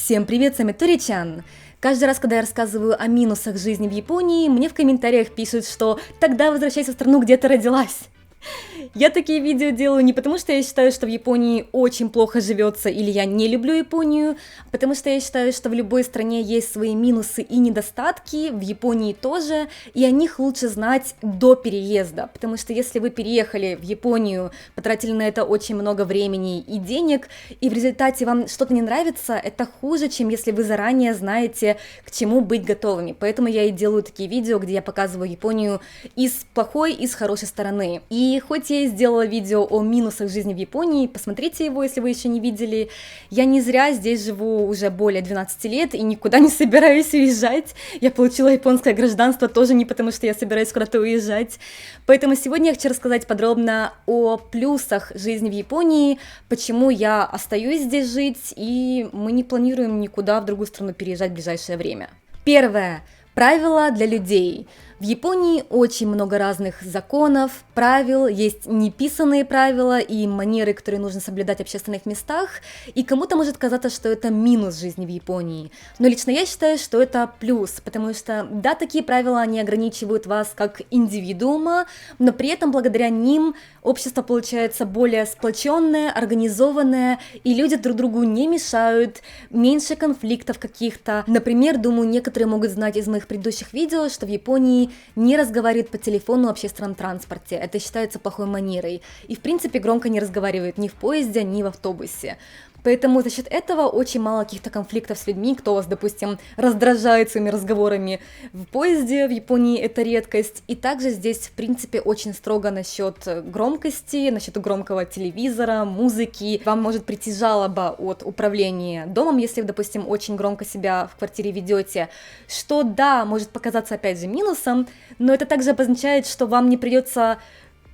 Всем привет, с вами Тори-чан. Каждый раз, когда я рассказываю о минусах жизни в Японии, мне в комментариях пишут, что «тогда возвращайся в страну, где ты родилась». Я такие видео делаю не потому, что я считаю, что в Японии очень плохо живется, или я не люблю Японию, а потому что я считаю, что в любой стране есть свои минусы и недостатки, в Японии тоже, и о них лучше знать до переезда, потому что если вы переехали в Японию, потратили на это очень много времени и денег, и в результате вам что-то не нравится, это хуже, чем если вы заранее знаете, к чему быть готовыми. Поэтому я и делаю такие видео, где я показываю Японию и с плохой, и с хорошей стороны. И хоть я и сделала видео о минусах жизни в Японии, посмотрите его, если вы еще не видели. Я не зря здесь живу уже более 12 лет и никуда не собираюсь уезжать. Я получила японское гражданство тоже не потому, что я собираюсь куда-то уезжать. Поэтому сегодня я хочу рассказать подробно о плюсах жизни в Японии, почему я остаюсь здесь жить, и мы не планируем никуда в другую страну переезжать в ближайшее время. Первое. Правила для людей. В Японии очень много разных законов, правил, есть неписанные правила и манеры, которые нужно соблюдать в общественных местах, и кому-то может казаться, что это минус жизни в Японии. Но лично я считаю, что это плюс, потому что, да, такие правила, они ограничивают вас как индивидуума, но при этом благодаря ним общество получается более сплоченное, организованное, и люди друг другу не мешают, меньше конфликтов каких-то. Например, думаю, некоторые могут знать из моих предыдущих видео, что в Японии не разговаривает по телефону в общественном транспорте. Это считается плохой манерой. И, в принципе, громко не разговаривает ни в поезде, ни в автобусе. Поэтому за счет этого очень мало каких-то конфликтов с людьми, кто вас, допустим, раздражает своими разговорами в поезде, в Японии это редкость. И также здесь, в принципе, очень строго насчет громкости, насчет громкого телевизора, музыки. Вам может прийти жалоба от управления домом, если вы, допустим, очень громко себя в квартире ведете, что, да, может показаться, опять же, минусом, но это также обозначает, что вам не придется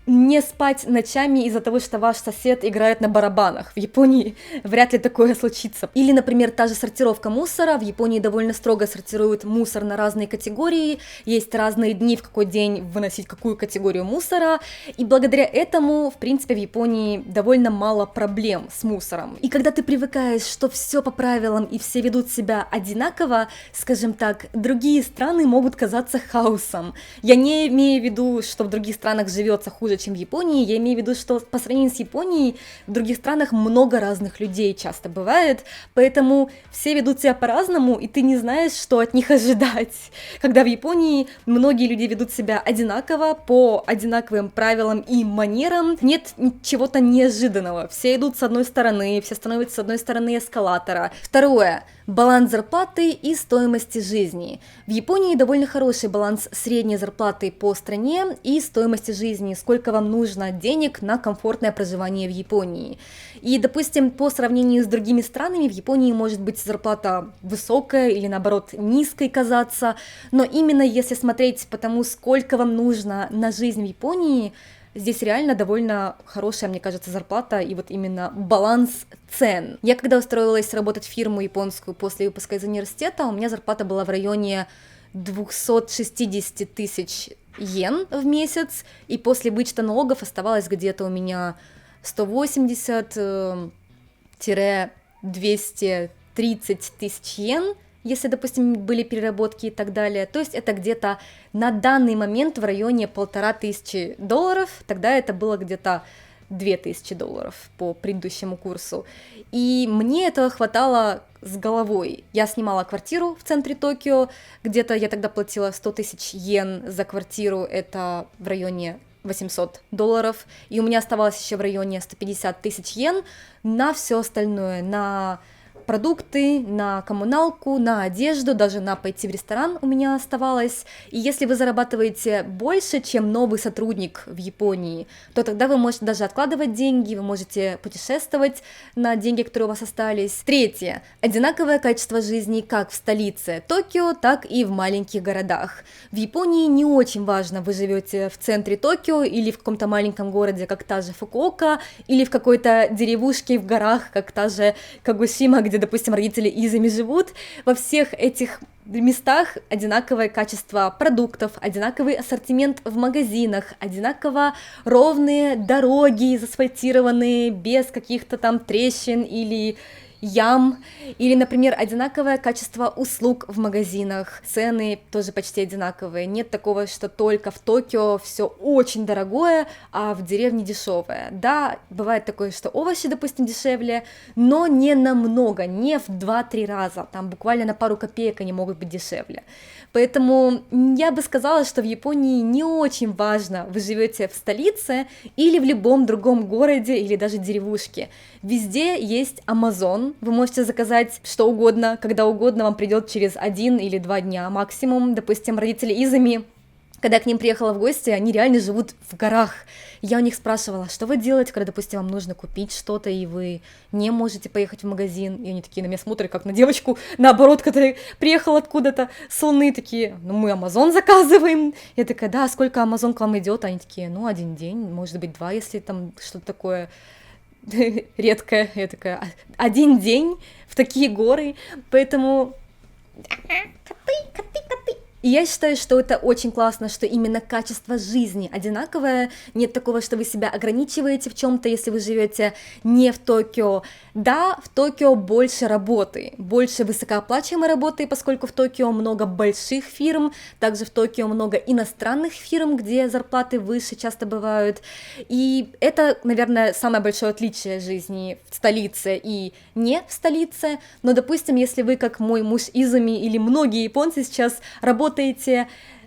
не спать ночами из-за того, что ваш сосед играет на барабанах. В Японии вряд ли такое случится. Или, например, та же сортировка мусора. В Японии довольно строго сортируют мусор на разные категории. Есть разные дни, в какой день выносить какую категорию мусора. И благодаря этому, в принципе, в Японии довольно мало проблем с мусором. И когда ты привыкаешь, что все по правилам и все ведут себя одинаково, скажем так, другие страны могут казаться хаосом. Я не имею в виду, что в других странах живется хуже, чем в Японии, я имею в виду, что по сравнению с Японией в других странах много разных людей часто бывает, поэтому все ведут себя по-разному, и ты не знаешь, что от них ожидать. Когда в Японии многие люди ведут себя одинаково, по одинаковым правилам и манерам, нет чего-то неожиданного. Все идут с одной стороны, все становятся с одной стороны эскалатора. Второе. Баланс зарплаты и стоимости жизни. В Японии довольно хороший баланс средней зарплаты по стране и стоимости жизни, сколько вам нужно денег на комфортное проживание в Японии. И, допустим, по сравнению с другими странами, в Японии может быть зарплата высокая или, наоборот, низкой казаться, но именно если смотреть по тому, сколько вам нужно на жизнь в Японии, здесь реально довольно хорошая, мне кажется, зарплата и вот именно баланс цен. Я когда устроилась работать в фирму японскую после выпуска из университета, у меня зарплата была в районе 260 тысяч йен в месяц, и после вычета налогов оставалось где-то у меня 180-230 тысяч йен, если, допустим, были переработки и так далее. То есть это где-то на данный момент в районе $1500, тогда это было где-то $2000 по предыдущему курсу. И мне этого хватало с головой. Я снимала квартиру в центре Токио, где-то я тогда платила 100 тысяч йен за квартиру, это в районе $800, и у меня оставалось еще в районе 150 тысяч йен на все остальное, на продукты, на коммуналку, на одежду, даже на пойти в ресторан у меня оставалось. И если вы зарабатываете больше, чем новый сотрудник в Японии, то тогда вы можете даже откладывать деньги, вы можете путешествовать на деньги, которые у вас остались. Третье. Одинаковое качество жизни как в столице Токио, так и в маленьких городах. В Японии не очень важно, вы живете в центре Токио или в каком-то маленьком городе, как та же Фукуока, или в какой-то деревушке в горах, как та же Кагосима, где, допустим, родители изами живут. Во всех этих местах одинаковое качество продуктов, одинаковый ассортимент в магазинах, одинаково ровные дороги, заасфальтированные, без каких-то там трещин или ям, или, например, одинаковое качество услуг в магазинах, цены тоже почти одинаковые, нет такого, что только в Токио все очень дорогое, а в деревне дешевое. Да, бывает такое, что овощи, допустим, дешевле, но не намного, не в 2-3 раза, там буквально на пару копеек они могут быть дешевле. Поэтому я бы сказала, что в Японии не очень важно, вы живете в столице или в любом другом городе или даже деревушке. Везде есть Amazon, вы можете заказать что угодно, когда угодно, вам придет через 1 или 2 дня максимум. Допустим, родители Изами, когда я к ним приехала в гости, они реально живут в горах. Я у них спрашивала, что вы делаете, когда, допустим, вам нужно купить что-то, и вы не можете поехать в магазин. И они такие на меня смотрят, как на девочку, наоборот, которая приехала откуда-то с Луны, такие, ну, мы Amazon заказываем. Я такая, да, сколько Amazon к вам идет? Они такие, ну, 1 день, может быть, 2, если там что-то такое редкое. Я такая, 1 день в такие горы, поэтому... Коты. И я считаю, что это очень классно, что именно качество жизни одинаковое, нет такого, что вы себя ограничиваете в чем-то, если вы живете не в Токио. Да, в Токио больше работы, больше высокооплачиваемой работы, поскольку в Токио много больших фирм, также в Токио много иностранных фирм, где зарплаты выше часто бывают, и это, наверное, самое большое отличие жизни в столице и не в столице, но, допустим, если вы, как мой муж Изуми или многие японцы сейчас, работаете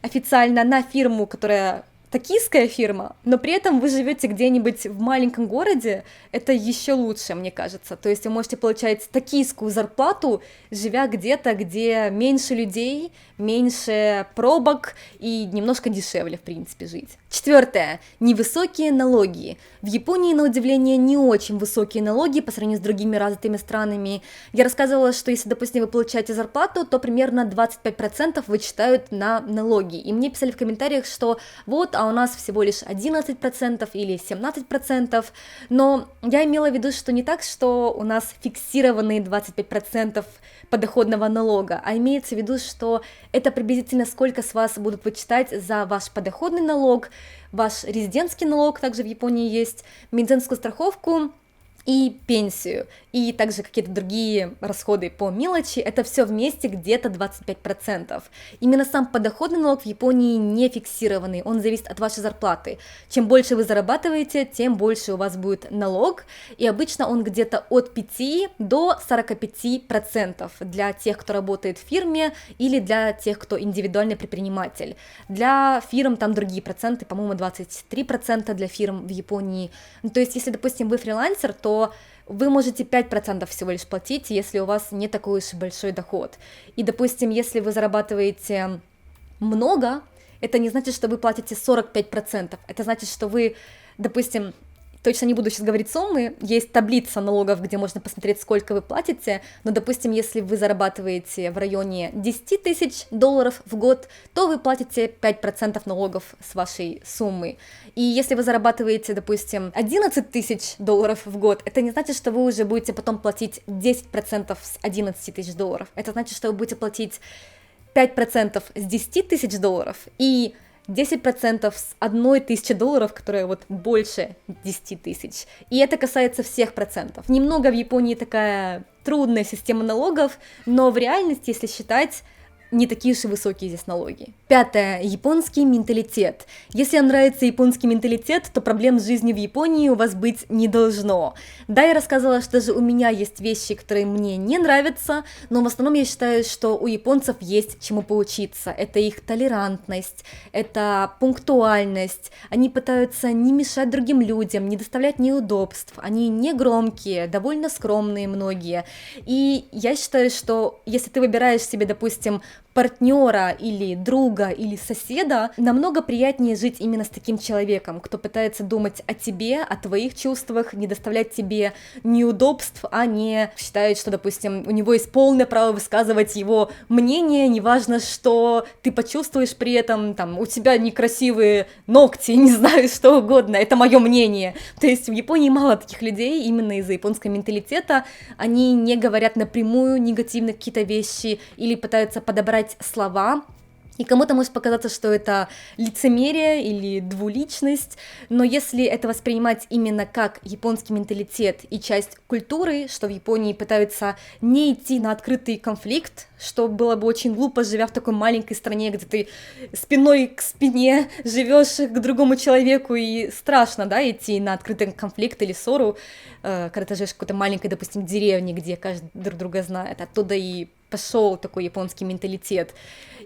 официально на фирму, которая токийская фирма, но при этом вы живете где-нибудь в маленьком городе, это еще лучше, мне кажется. То есть вы можете получать токийскую зарплату, живя где-то, где меньше людей, меньше пробок и немножко дешевле, в принципе, жить. 4. Невысокие налоги. В Японии, на удивление, не очень высокие налоги по сравнению с другими развитыми странами. Я рассказывала, что если, допустим, вы получаете зарплату, то примерно 25% вычитают на налоги. И мне писали в комментариях, что вот, а у нас всего лишь 11% или 17%, но я имела в виду, что не так, что у нас фиксированные 25% подоходного налога, а имеется в виду, что это приблизительно сколько с вас будут вычитать за ваш подоходный налог, ваш резидентский налог, также в Японии есть, медицинскую страховку и пенсию, и также какие-то другие расходы по мелочи, это все вместе где-то 25%. Именно сам подоходный налог в Японии не фиксированный, он зависит от вашей зарплаты. Чем больше вы зарабатываете, тем больше у вас будет налог, и обычно он где-то от 5 до 45% для тех, кто работает в фирме, или для тех, кто индивидуальный предприниматель. Для фирм там другие проценты, по-моему, 23% для фирм в Японии. То есть, если, допустим, вы фрилансер, то вы можете 5% всего лишь платить, если у вас не такой уж большой доход. И, допустим, если вы зарабатываете много, это не значит, что вы платите 45%. Это значит, что вы, допустим, точно не буду сейчас говорить суммы, есть таблица налогов, где можно посмотреть, сколько вы платите, но, допустим, если вы зарабатываете в районе 10 тысяч долларов в год, то вы платите 5% налогов с вашей суммы. И если вы зарабатываете, допустим, 11 тысяч долларов в год, это не значит, что вы уже будете потом платить 10% с 11 тысяч долларов. Это значит, что вы будете платить 5% с 10 тысяч долларов и 10% с 1 тысячи долларов, которая вот больше 10 тысяч. И это касается всех процентов. Немного в Японии такая трудная система налогов, но в реальности, если считать, не такие уж и высокие здесь налоги. 5. Японский менталитет. Если вам нравится японский менталитет, то проблем с жизнью в Японии у вас быть не должно. Да, я рассказывала, что даже у меня есть вещи, которые мне не нравятся, но в основном я считаю, что у японцев есть чему поучиться. Это их толерантность, это пунктуальность. Они пытаются не мешать другим людям, не доставлять неудобств. Они не громкие, довольно скромные многие. И я считаю, что если ты выбираешь себе, допустим, партнера или друга или соседа, намного приятнее жить именно с таким человеком, кто пытается думать о тебе, о твоих чувствах, не доставлять тебе неудобств, а не считает, что, допустим, у него есть полное право высказывать его мнение, неважно, что ты почувствуешь при этом, там, у тебя некрасивые ногти, не знаю, что угодно, это мое мнение. То есть в Японии мало таких людей, именно из-за японского менталитета, они не говорят напрямую негативно какие-то вещи или пытаются подобрать слова, И кому-то может показаться, что это лицемерие или двуличность, но если это воспринимать именно как японский менталитет и часть культуры, что в Японии пытаются не идти на открытый конфликт, что было бы очень глупо, живя в такой маленькой стране, где ты спиной к спине живешь к другому человеку, и страшно, да, идти на открытый конфликт или ссору, когда ты живешь в какой-то маленькой, допустим, деревне, где каждый друг друга знает, оттуда и пошел такой японский менталитет.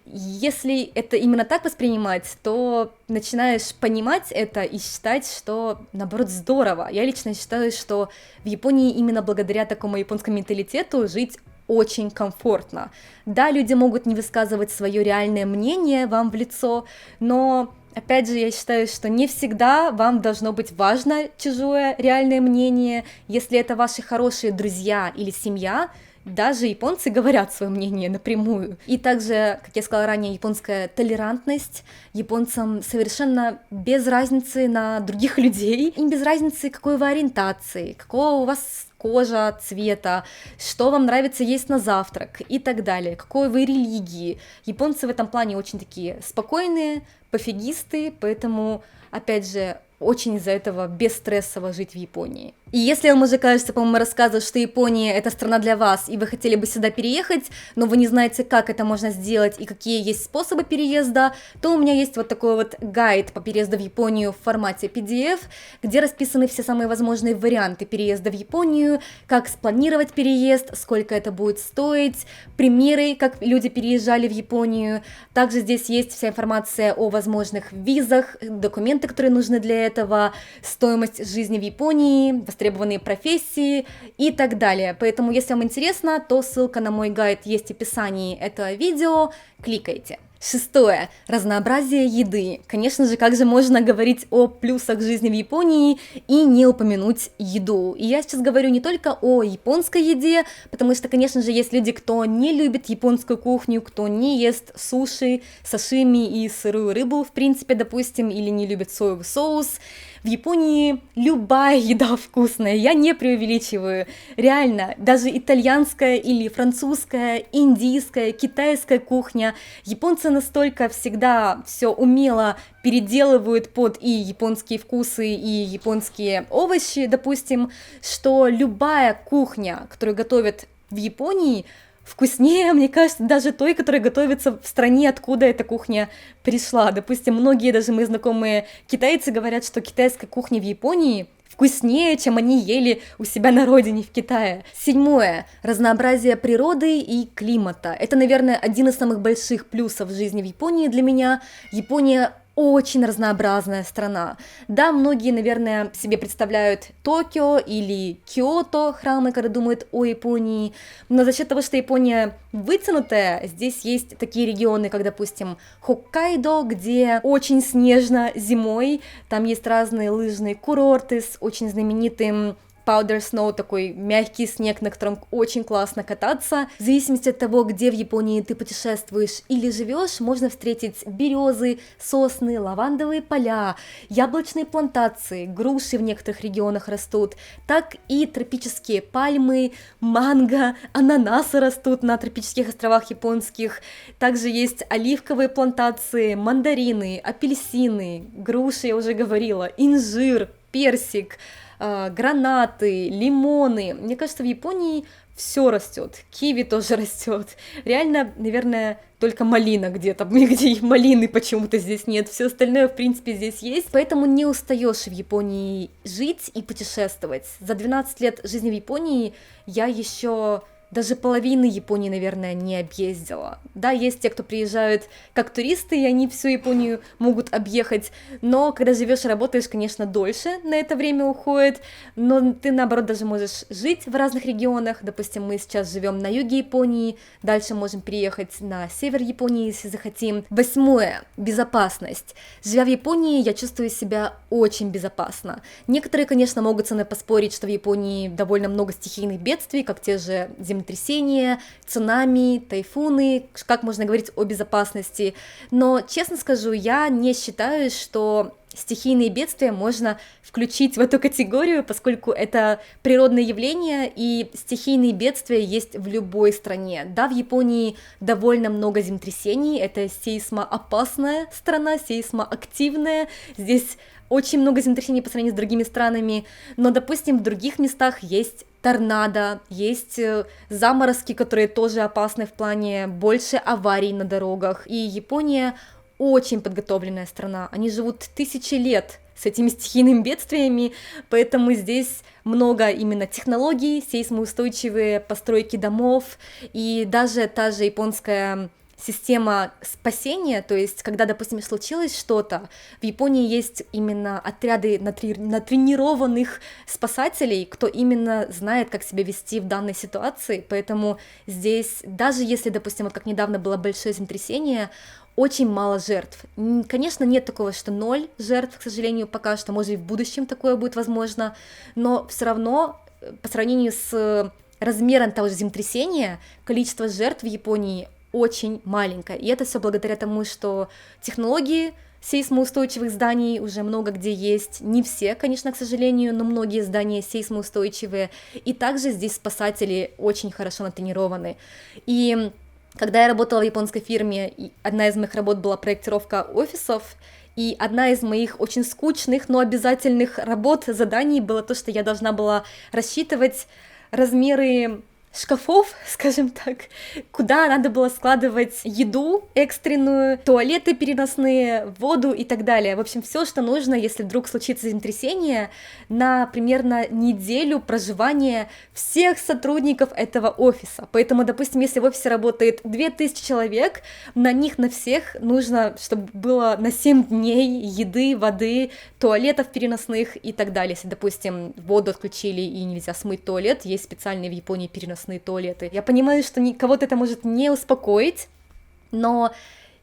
Если это именно так воспринимать, то начинаешь понимать это и считать, что, наоборот, здорово. Я лично считаю, что в Японии именно благодаря такому японскому менталитету жить очень комфортно. Да, люди могут не высказывать свое реальное мнение вам в лицо, но опять же, я считаю, что не всегда вам должно быть важно чужое реальное мнение. Если это ваши хорошие друзья или семья, даже японцы говорят свое мнение напрямую. И также, как я сказала ранее, японская толерантность. Японцам совершенно без разницы на других людей. Им без разницы, какой вы ориентации, какого у вас кожа, цвета, что вам нравится есть на завтрак и так далее, какой вы религии. Японцы в этом плане очень такие спокойные, пофигисты, поэтому, опять же, очень из-за этого бесстрессово жить в Японии. И если вам уже кажется, по-моему, рассказывать, что Япония — это страна для вас, и вы хотели бы сюда переехать, но вы не знаете, как это можно сделать и какие есть способы переезда, то у меня есть вот такой вот гайд по переезду в Японию в формате PDF, где расписаны все самые возможные варианты переезда в Японию, как спланировать переезд, сколько это будет стоить, примеры, как люди переезжали в Японию. Также здесь есть вся информация о возможных визах, документы, которые нужны для этого, стоимость жизни в Японии, востребованные профессии и так далее. Поэтому, если вам интересно, то ссылка на мой гайд есть в описании этого видео, кликайте. Шестое. Разнообразие еды. Конечно же, как же можно говорить о плюсах жизни в Японии и не упомянуть еду? И я сейчас говорю не только о японской еде, потому что, конечно же, есть люди, кто не любит японскую кухню, кто не ест суши, сашими и сырую рыбу, в принципе, допустим, или не любит соевый соус. В Японии любая еда вкусная, я не преувеличиваю. Реально, даже итальянская или французская, индийская, китайская кухня. Японцы настолько всегда все умело переделывают под и японские вкусы, и японские овощи, допустим, что любая кухня, которую готовят в Японии, вкуснее, мне кажется, даже той, которая готовится в стране, откуда эта кухня пришла. Допустим, многие даже мои знакомые китайцы говорят, что китайская кухня в Японии вкуснее, чем они ели у себя на родине в Китае. Седьмое. Разнообразие природы и климата. Это, наверное, один из самых больших плюсов жизни в Японии для меня. Япония очень разнообразная страна. Да, многие, наверное, себе представляют Токио или Киото храмы, когда думают о Японии, но за счет того, что Япония вытянутая, здесь есть такие регионы, как, допустим, Хоккайдо, где очень снежно зимой, там есть разные лыжные курорты с очень знаменитым powder snow, такой мягкий снег, на котором очень классно кататься. В зависимости от того, где в Японии ты путешествуешь или живешь, можно встретить березы, сосны, лавандовые поля, яблочные плантации, груши в некоторых регионах растут, так и тропические пальмы, манго, ананасы растут на тропических островах японских. Также есть оливковые плантации, мандарины, апельсины, груши, я уже говорила, инжир, персик, гранаты, лимоны. Мне кажется, в Японии все растет, киви тоже растет. Реально, наверное, только малина где-то, где малины почему-то здесь нет, все остальное, в принципе, здесь есть. Поэтому не устаешь в Японии жить и путешествовать. За 12 лет жизни в Японии я еще даже половины Японии, наверное, не объездила. Да, есть те, кто приезжают как туристы, и они всю Японию могут объехать, но когда живешь и работаешь, конечно, дольше на это время уходит, но ты, наоборот, даже можешь жить в разных регионах. Допустим, мы сейчас живем на юге Японии, дальше можем переехать на север Японии, если захотим. Восьмое. Безопасность. Живя в Японии, я чувствую себя очень безопасно. Некоторые, конечно, могут со мной поспорить, что в Японии довольно много стихийных бедствий, как те же землетрясения, цунами, тайфуны, как можно говорить о безопасности. Но, честно скажу, я не считаю, что стихийные бедствия можно включить в эту категорию, поскольку это природное явление, и стихийные бедствия есть в любой стране. Да, в Японии довольно много землетрясений, это сейсмоопасная страна, сейсмоактивная, здесь очень много землетрясений по сравнению с другими странами, но, допустим, в других местах есть торнадо, есть заморозки, которые тоже опасны в плане больше аварий на дорогах, и Япония очень подготовленная страна, они живут тысячи лет с этими стихийными бедствиями, поэтому здесь много именно технологий, сейсмоустойчивые постройки домов, и даже та же японская система спасения, то есть, когда, допустим, случилось что-то, в Японии есть именно отряды натренированных спасателей, кто именно знает, как себя вести в данной ситуации, поэтому здесь, даже если, допустим, вот как недавно было большое землетрясение, очень мало жертв. Конечно, нет такого, что 0 жертв, к сожалению, пока что, может, и в будущем такое будет возможно, но все равно, по сравнению с размером того же землетрясения, количество жертв в Японии очень маленькое, и это все благодаря тому, что технологии сейсмоустойчивых зданий уже много где есть, не все, конечно, к сожалению, но многие здания сейсмоустойчивые, и также здесь спасатели очень хорошо натренированы, и когда я работала в японской фирме, одна из моих работ была проектировка офисов, и одна из моих очень скучных, но обязательных работ, заданий было то, что я должна была рассчитывать размеры шкафов, скажем так, куда надо было складывать еду экстренную, туалеты переносные, воду и так далее. В общем, все, что нужно, если вдруг случится землетрясение, на примерно неделю проживания всех сотрудников этого офиса. Поэтому, допустим, если в офисе работает 2000 человек, на них на всех нужно, чтобы было на 7 дней еды, воды, туалетов переносных и так далее. Если, допустим, воду отключили и нельзя смыть туалет, есть специальные в Японии переносные туалеты. Я понимаю, что кого-то это может не успокоить, но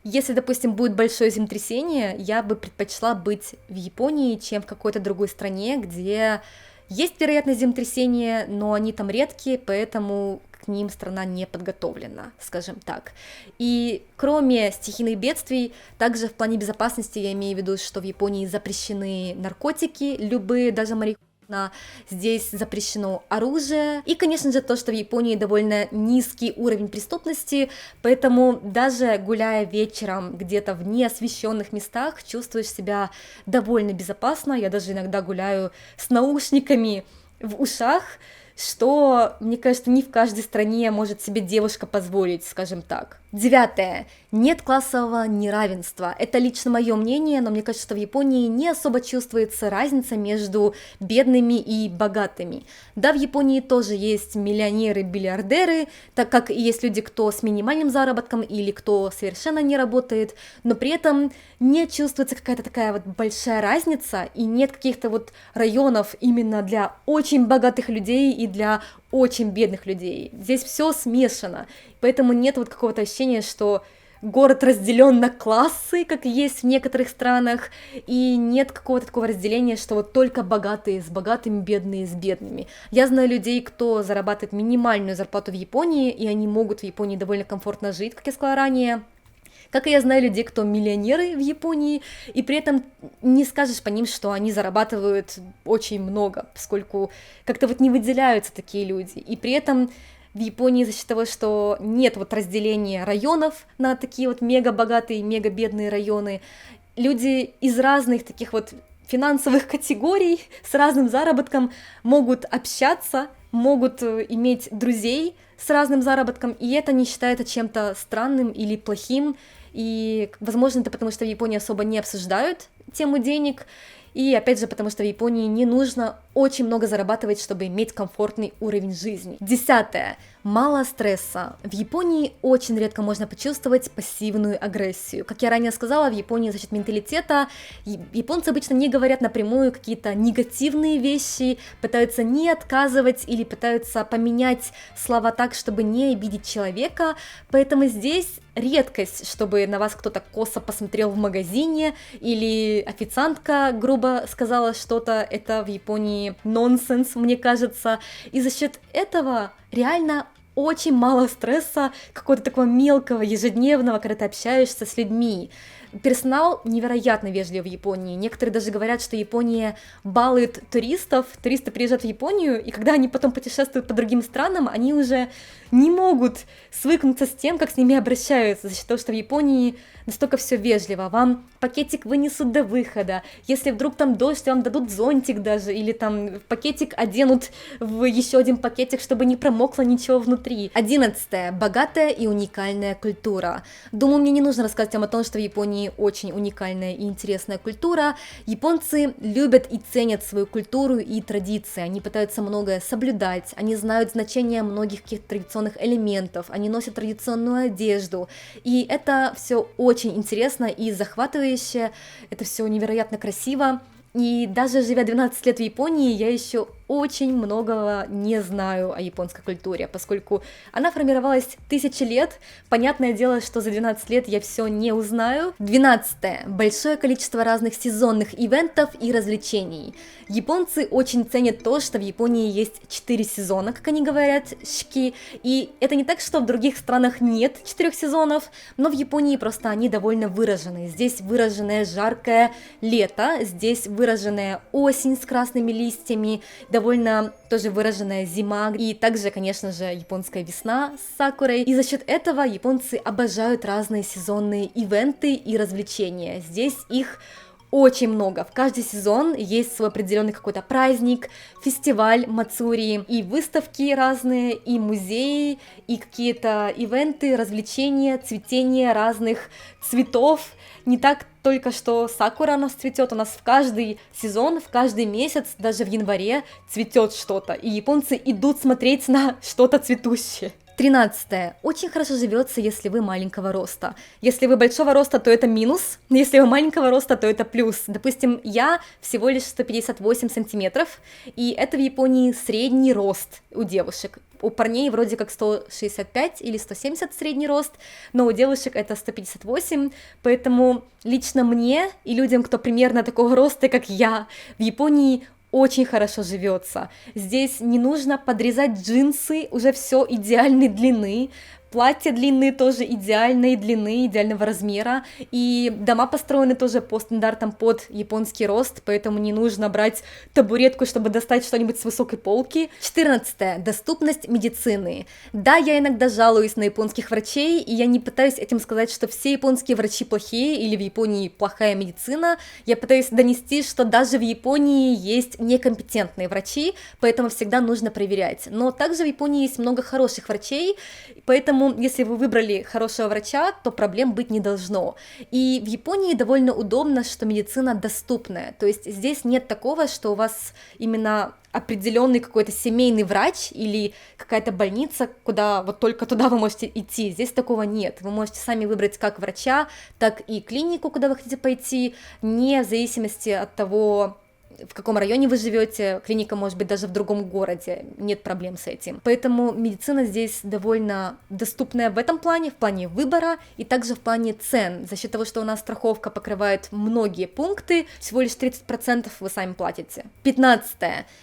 если, допустим, будет большое землетрясение, я бы предпочла быть в Японии, чем в какой-то другой стране, где есть вероятность землетрясения, но они там редкие, поэтому к ним страна не подготовлена, скажем так. И кроме стихийных бедствий, также в плане безопасности я имею в виду, что в Японии запрещены наркотики, любые, даже марихуана. Здесь запрещено оружие, и, конечно же, то, что в Японии довольно низкий уровень преступности, поэтому даже гуляя вечером где-то в неосвещенных местах, чувствуешь себя довольно безопасно. Я даже иногда гуляю с наушниками в ушах, что, мне кажется, не в каждой стране может себе девушка позволить, скажем так. 9. Нет классового неравенства. Это лично мое мнение, но мне кажется, что в Японии не особо чувствуется разница между бедными и богатыми. Да, в Японии тоже есть миллионеры-бильярдеры, так как и есть люди, кто с минимальным заработком или кто совершенно не работает, но при этом не чувствуется какая-то такая вот большая разница, и нет каких-то вот районов именно для очень богатых людей и для очень бедных людей. Здесь все смешано, поэтому нет вот какого-то ощущения, что город разделен на классы, как есть в некоторых странах, и нет какого-то такого разделения, что вот только богатые с богатыми, бедные с бедными. Я знаю людей, кто зарабатывает минимальную зарплату в Японии, и они могут в Японии довольно комфортно жить, как я сказала ранее. Как и я знаю людей, кто миллионеры в Японии, и при этом не скажешь по ним, что они зарабатывают очень много, поскольку как-то вот не выделяются такие люди. И при этом в Японии за счет того, что нет вот разделения районов на такие вот мега богатые, мега бедные районы, люди из разных таких вот финансовых категорий с разным заработком могут общаться, могут иметь друзей с разным заработком, и это не считается чем-то странным или плохим, и, возможно, это потому, что в Японии особо не обсуждают тему денег, и, опять же, потому что в Японии не нужно очень много зарабатывать, чтобы иметь комфортный уровень жизни. 10. Мало стресса. В Японии очень редко можно почувствовать пассивную агрессию. Как я ранее сказала, в Японии за счет менталитета японцы обычно не говорят напрямую какие-то негативные вещи, пытаются не отказывать или пытаются поменять слова так, чтобы не обидеть человека, поэтому здесь редкость, чтобы на вас кто-то косо посмотрел в магазине или официантка грубо сказала что-то, это в Японии нонсенс, мне кажется, и за счет этого реально очень мало стресса, какого-то такого мелкого, ежедневного, когда ты общаешься с людьми. Персонал невероятно вежлив в Японии. Некоторые даже говорят, что Япония балует туристов. Туристы приезжают в Японию, и когда они потом путешествуют по другим странам, они уже не могут свыкнуться с тем, как с ними обращаются, за счет того, что в Японии настолько все вежливо. Вам пакетик вынесут до выхода. Если вдруг там дождь, вам дадут зонтик даже, или там пакетик оденут в еще один пакетик, чтобы не промокло ничего внутри. 11. Богатая и уникальная культура. Думаю, мне не нужно рассказать вам о том, что в Японии очень уникальная и интересная культура. Японцы любят и ценят свою культуру и традиции. Они пытаются многое соблюдать. Они знают значение многих каких-то традиционных элементов. Они носят традиционную одежду. И это все очень интересно и захватывающе. Это все невероятно красиво. И даже живя 12 лет в Японии, я еще очень многого не знаю о японской культуре, поскольку она формировалась тысячи лет. Понятное дело, что за 12 лет я все не узнаю. 12. Большое количество разных сезонных ивентов и развлечений. Японцы очень ценят то, что в Японии есть 4 сезона, как они говорят, шики. И это не так, что в других странах нет 4 сезонов, но в Японии просто они довольно выражены. Здесь выраженное жаркое лето, здесь выраженная осень с красными листьями, довольно тоже выраженная зима, и также, конечно же, японская весна с сакурой. И за счет этого японцы обожают разные сезонные ивенты и развлечения. Здесь их очень много. В каждый сезон есть свой определенный какой-то праздник, фестиваль мацури, и выставки разные, и музеи, и какие-то ивенты, развлечения, цветение разных цветов. Не так только что сакура у нас цветет, у нас в каждый сезон, в каждый месяц, даже в январе цветет что-то, и японцы идут смотреть на что-то цветущее. 13. Очень хорошо живется, если вы маленького роста. Если вы большого роста, то это минус, если вы маленького роста, то это плюс. Допустим, я всего лишь 158 сантиметров, и это в Японии средний рост у девушек. У парней вроде как 165 или 170 средний рост, но у девушек это 158, поэтому лично мне и людям, кто примерно такого роста, как я, в Японии очень хорошо живется. Здесь не нужно подрезать джинсы, уже все идеальной длины. Платья длинные тоже идеальной длины, идеального размера, и дома построены тоже по стандартам под японский рост, поэтому не нужно брать табуретку, чтобы достать что-нибудь с высокой полки. 14. Доступность медицины. Да, я иногда жалуюсь на японских врачей, и я не пытаюсь этим сказать, что все японские врачи плохие или в Японии плохая медицина. Я пытаюсь донести, что даже в Японии есть некомпетентные врачи, поэтому всегда нужно проверять. Но также в Японии есть много хороших врачей, поэтому если вы выбрали хорошего врача, то проблем быть не должно. И в Японии довольно удобно, что медицина доступная. То есть здесь нет такого, что у вас именно определенный какой-то семейный врач или какая-то больница, куда вот только туда вы можете идти. Здесь такого нет. Вы можете сами выбрать как врача, так и клинику, куда вы хотите пойти, не в зависимости от того, в каком районе вы живете, клиника может быть даже в другом городе, нет проблем с этим. Поэтому медицина здесь довольно доступная в этом плане, в плане выбора и также в плане цен. За счет того, что у нас страховка покрывает многие пункты, всего лишь 30% вы сами платите. 15.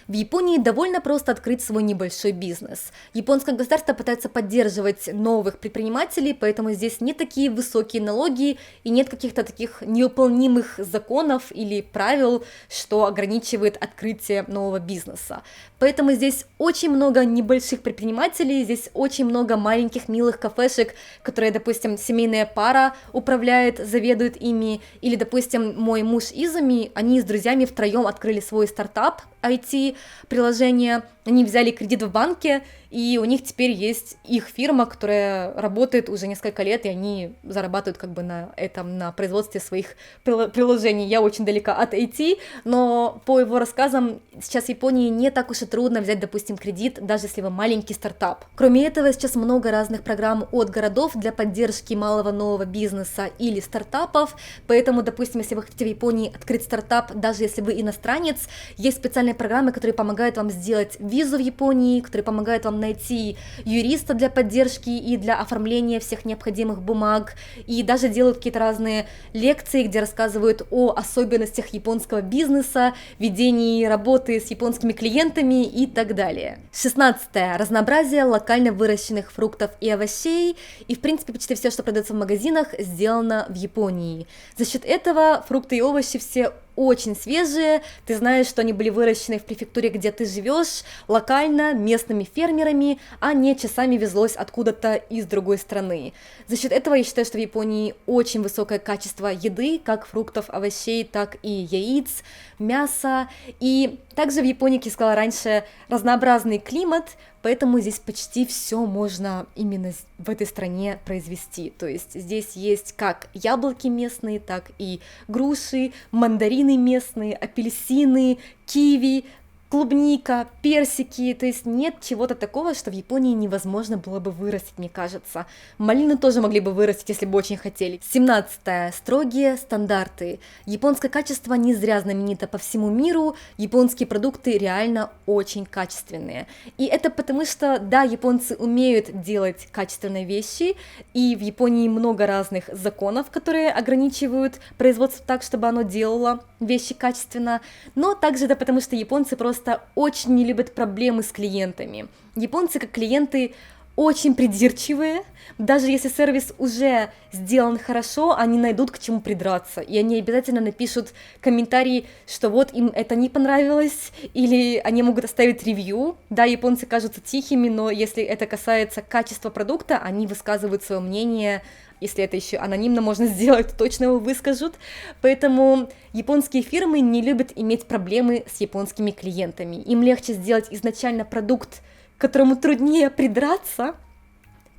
В Японии довольно просто открыть свой небольшой бизнес. Японское государство пытается поддерживать новых предпринимателей, поэтому здесь не такие высокие налоги и нет каких-то таких невыполнимых законов или правил, что ограничивает открытие нового бизнеса. Поэтому здесь очень много небольших предпринимателей, здесь очень много маленьких милых кафешек, которые, допустим, семейная пара управляет, заведует ими, или, допустим, мой муж Изуми, они с друзьями втроем открыли свой стартап IT-приложение, они взяли кредит в банке, и у них теперь есть их фирма, которая работает уже несколько лет, и они зарабатывают как бы на этом, на производстве своих приложений. Я очень далека от IT, но по его рассказам сейчас в Японии не так уж и трудно взять, допустим, кредит, даже если вы маленький стартап. Кроме этого, сейчас много разных программ от городов для поддержки малого нового бизнеса или стартапов, поэтому, допустим, если вы хотите в Японии открыть стартап, даже если вы иностранец, есть специальные программы, которые помогают вам сделать визу в Японии, которые помогают вам найти юриста для поддержки и для оформления всех необходимых бумаг, и даже делают какие-то разные лекции, где рассказывают о особенностях японского бизнеса, ведении работы с японскими клиентами и так далее. 16. Разнообразие локально выращенных фруктов и овощей, и в принципе почти все, что продается в магазинах, сделано в Японии. За счет этого фрукты и овощи все очень свежие, ты знаешь, что они были выращены в префектуре, где ты живешь, локально, местными фермерами, а не часами везлось откуда-то из другой страны. За счет этого я считаю, что в Японии очень высокое качество еды, как фруктов, овощей, так и яиц, мяса, и также в Японии, как я сказала раньше, разнообразный климат, поэтому здесь почти все можно именно в этой стране произвести. То есть здесь есть как яблоки местные, так и груши, мандарины местные, апельсины, киви, клубника, персики, то есть нет чего-то такого, что в Японии невозможно было бы вырастить, мне кажется. Малины тоже могли бы вырастить, если бы очень хотели. 17. Строгие стандарты. Японское качество не зря знаменито по всему миру, японские продукты реально очень качественные. И это потому что, да, японцы умеют делать качественные вещи, и в Японии много разных законов, которые ограничивают производство так, чтобы оно делало вещи качественно, но также это потому что японцы просто очень не любят проблемы с клиентами. Японцы как клиенты очень придирчивые, даже если сервис уже сделан хорошо, они найдут к чему придраться, и они обязательно напишут комментарий, что вот им это не понравилось, или они могут оставить ревью. Да, японцы кажутся тихими, но если это касается качества продукта, они высказывают свое мнение. Если это еще анонимно можно сделать, то точно его выскажут. Поэтому японские фирмы не любят иметь проблемы с японскими клиентами. Им легче сделать изначально продукт, к которому труднее придраться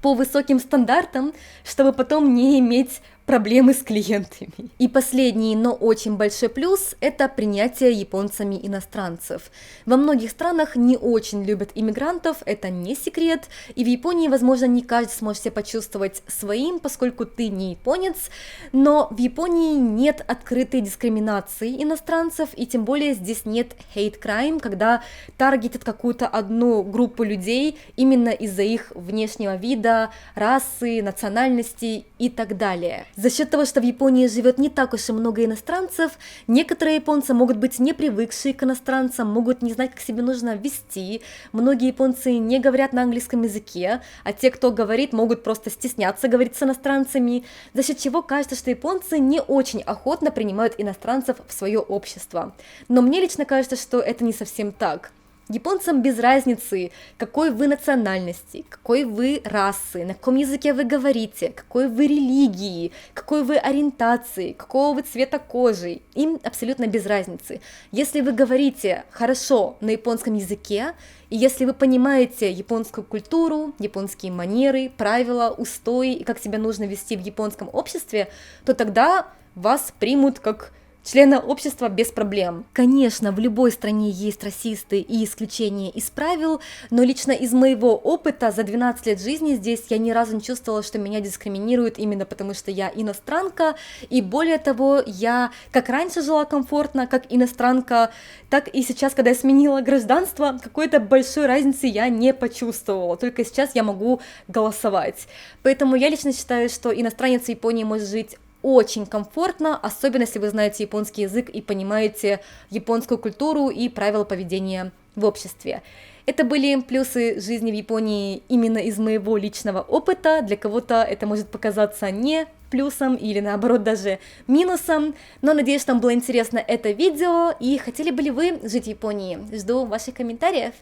по высоким стандартам, чтобы потом не иметь проблемы с клиентами. И последний, но очень большой плюс – это принятие японцами иностранцев. Во многих странах не очень любят иммигрантов, это не секрет, и в Японии, возможно, не каждый сможет себя почувствовать своим, поскольку ты не японец, но в Японии нет открытой дискриминации иностранцев, и тем более здесь нет hate crime, когда таргетят какую-то одну группу людей именно из-за их внешнего вида, расы, национальности и так далее. За счет того, что в Японии живет не так уж и много иностранцев, некоторые японцы могут быть не привыкшие к иностранцам, могут не знать, как себя нужно вести. Многие японцы не говорят на английском языке, а те, кто говорит, могут просто стесняться говорить с иностранцами, за счет чего кажется, что японцы не очень охотно принимают иностранцев в свое общество. Но мне лично кажется, что это не совсем так. Японцам без разницы, какой вы национальности, какой вы расы, на каком языке вы говорите, какой вы религии, какой вы ориентации, какого вы цвета кожи. Им абсолютно без разницы. Если вы говорите хорошо на японском языке, и если вы понимаете японскую культуру, японские манеры, правила, устои и как себя нужно вести в японском обществе, то тогда вас примут как члена общества без проблем. Конечно, в любой стране есть расисты и исключения из правил, но лично из моего опыта за 12 лет жизни здесь я ни разу не чувствовала, что меня дискриминируют именно потому, что я иностранка, и более того, я как раньше жила комфортно, как иностранка, так и сейчас, когда я сменила гражданство, какой-то большой разницы я не почувствовала, только сейчас я могу голосовать. Поэтому я лично считаю, что иностранец в Японии может жить очень комфортно, особенно если вы знаете японский язык и понимаете японскую культуру и правила поведения в обществе. Это были плюсы жизни в Японии именно из моего личного опыта. Для кого-то это может показаться не плюсом или наоборот даже минусом, но надеюсь, что вам было интересно это видео и хотели бы ли вы жить в Японии. Жду ваших комментариев.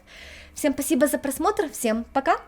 Всем спасибо за просмотр, всем пока!